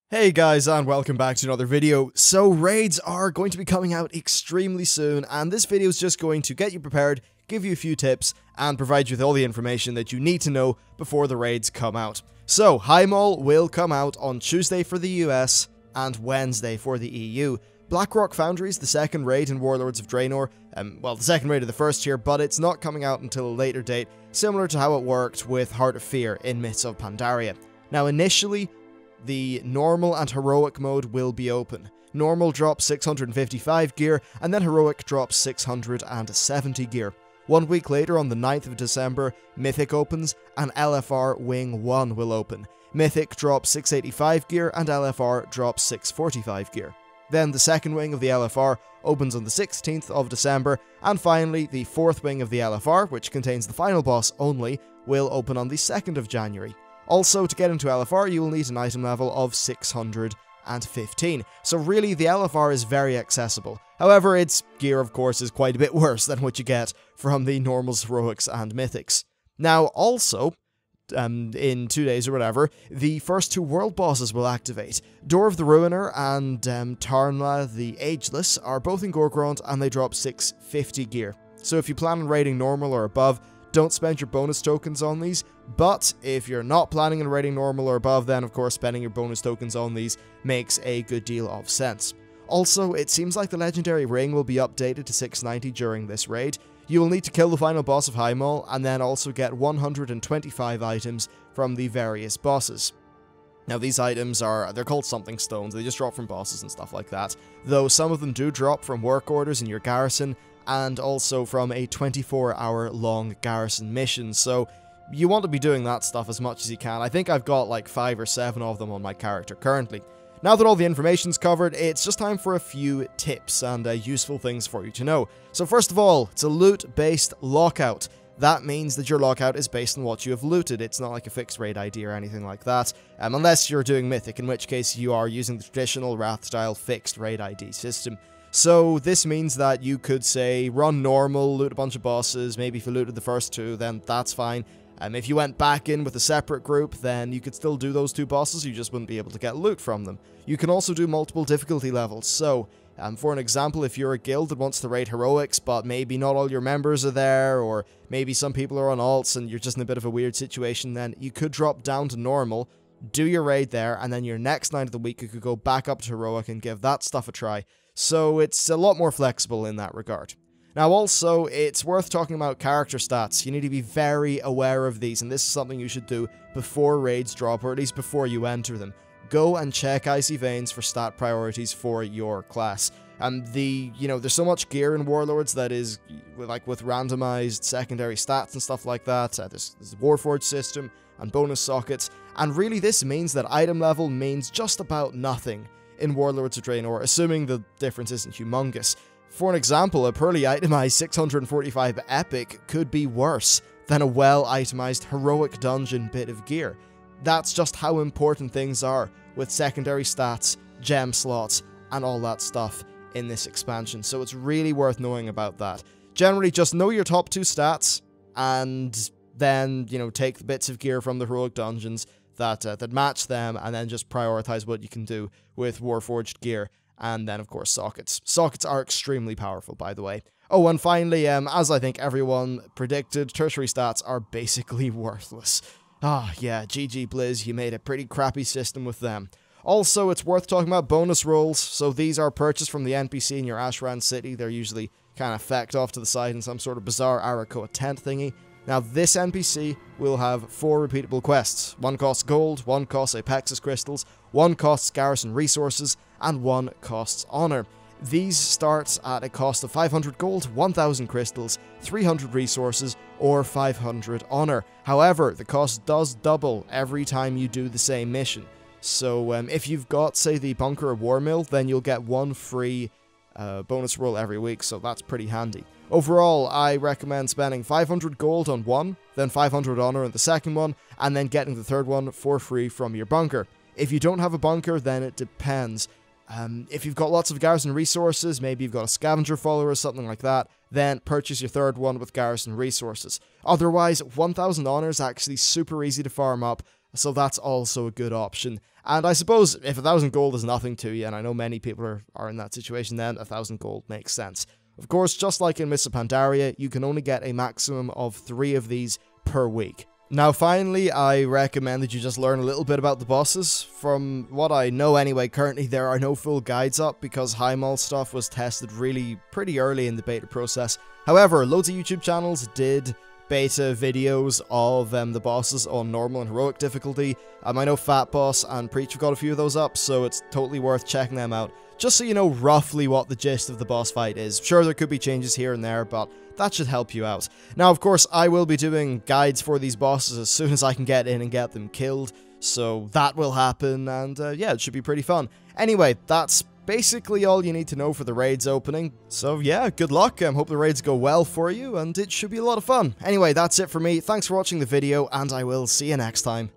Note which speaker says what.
Speaker 1: Hey guys, and welcome back to another video. So raids are going to be coming out extremely soon, and this video is just going to get you prepared, give you a few tips, and provide you with all the information that you need to know before the raids come out. So, Highmaul will come out on Tuesday for the US, and Wednesday for the EU. Blackrock Foundry is the second raid in Warlords of Draenor, well, the second raid of the first tier, but it's not coming out until a later date, similar to how it worked with Heart of Fear in Myths of Pandaria. Now, initially, the normal and heroic mode will be open. Normal drops 655 gear, and then heroic drops 670 gear. 1 week later, on the 9th of December, Mythic opens, and LFR Wing 1 will open. Mythic drops 685 gear, and LFR drops 645 gear. Then the second wing of the LFR opens on the 16th of December, and finally the fourth wing of the LFR, which contains the final boss only, will open on the 2nd of January. Also, to get into LFR, you will need an item level of 615, so really the LFR is very accessible. However, its gear, of course, is quite a bit worse than what you get from the normals, heroics, and mythics. Now, also, in 2 days or whatever, the first two world bosses will activate. Door of the Ruiner and Tarnla the Ageless are both in Gorgrond, and they drop 650 gear. So if you plan on raiding normal or above, don't spend your bonus tokens on these, but if you're not planning on raiding normal or above, then of course spending your bonus tokens on these makes a good deal of sense. Also, it seems like the legendary ring will be updated to 690 during this raid. You will need to kill the final boss of Highmaul, and then also get 125 items from the various bosses. Now these items they're called something stones, they just drop from bosses and stuff like that, though some of them do drop from work orders in your garrison, and also from a 24-hour long garrison mission, so you want to be doing that stuff as much as you can. I think I've got like 5 or 7 of them on my character currently. Now that all the information's covered, it's just time for a few tips and useful things for you to know. So first of all, it's a loot-based lockout. That means that your lockout is based on what you have looted. It's not like a fixed raid ID or anything like that, unless you're doing Mythic, in which case you are using the traditional Wrath-style fixed raid ID system. So this means that you could, say, run normal, loot a bunch of bosses. Maybe if you looted the first two, then that's fine. If you went back in with a separate group, then you could still do those 2 bosses, you just wouldn't be able to get loot from them. You can also do multiple difficulty levels, so, for an example, if you're a guild that wants to raid heroics, but maybe not all your members are there, or maybe some people are on alts and you're just in a bit of a weird situation, then you could drop down to normal, do your raid there, and then your next night of the week you could go back up to heroic and give that stuff a try. So it's a lot more flexible in that regard. Now also, it's worth talking about character stats. You need to be very aware of these, and this is something you should do before raids drop, or at least before you enter them. Go and check Icy Veins for stat priorities for your class. There's so much gear in Warlords that is, like, with randomized secondary stats and stuff like that. There's the Warforged system and bonus sockets, and really this means that item level means just about nothing in Warlords of Draenor, assuming the difference isn't humongous. For an example, a poorly itemized 645 epic could be worse than a well-itemized heroic dungeon bit of gear. That's just how important things are with secondary stats, gem slots, and all that stuff in this expansion, so it's really worth knowing about that. Generally, just know your top 2 stats, and then, take the bits of gear from the heroic dungeons that match them, and then just prioritize what you can do with Warforged gear. And then, of course, sockets. Sockets are extremely powerful, by the way. Oh, and finally, as I think everyone predicted, tertiary stats are basically worthless. Yeah, GG Blizz, you made a pretty crappy system with them. Also, it's worth talking about bonus rolls. So these are purchased from the NPC in your Ashran city. They're usually kind of fecked off to the side in some sort of bizarre Arakoa tent thingy. Now, this NPC will have 4 repeatable quests. 1 costs gold, 1 costs Apexis crystals, 1 costs garrison resources, and 1 costs honor. These start at a cost of 500 gold, 1000 crystals, 300 resources, or 500 honor. However, the cost does double every time you do the same mission. So if you've got, say, the Bunker or War Mill, then you'll get 1 free bonus roll every week, so that's pretty handy. Overall, I recommend spending 500 gold on one, then 500 honor on the second one, and then getting the third one for free from your bunker. If you don't have a bunker, then it depends. If you've got lots of garrison resources, maybe you've got a scavenger follower or something like that, then purchase your third one with garrison resources. Otherwise, 1000 honor is actually super easy to farm up, so that's also a good option. And I suppose if 1,000 gold is nothing to you, and I know many people are in that situation, then 1,000 gold makes sense. Of course, just like in Mists of Pandaria, you can only get a maximum of 3 of these per week. Now finally, I recommend that you just learn a little bit about the bosses. From what I know anyway, currently there are no full guides up because Highmaul stuff was tested really pretty early in the beta process. However, loads of YouTube channels did beta videos of the bosses on normal and heroic difficulty. I know Fat Boss and Preach have got a few of those up, so it's totally worth checking them out, just so you know roughly what the gist of the boss fight is. Sure, there could be changes here and there, but that should help you out. Now, of course, I will be doing guides for these bosses as soon as I can get in and get them killed, so that will happen, and yeah, it should be pretty fun. Anyway, that's basically all you need to know for the raids opening. So yeah, good luck, hope the raids go well for you, and it should be a lot of fun. Anyway, that's it for me, thanks for watching the video, and I will see you next time.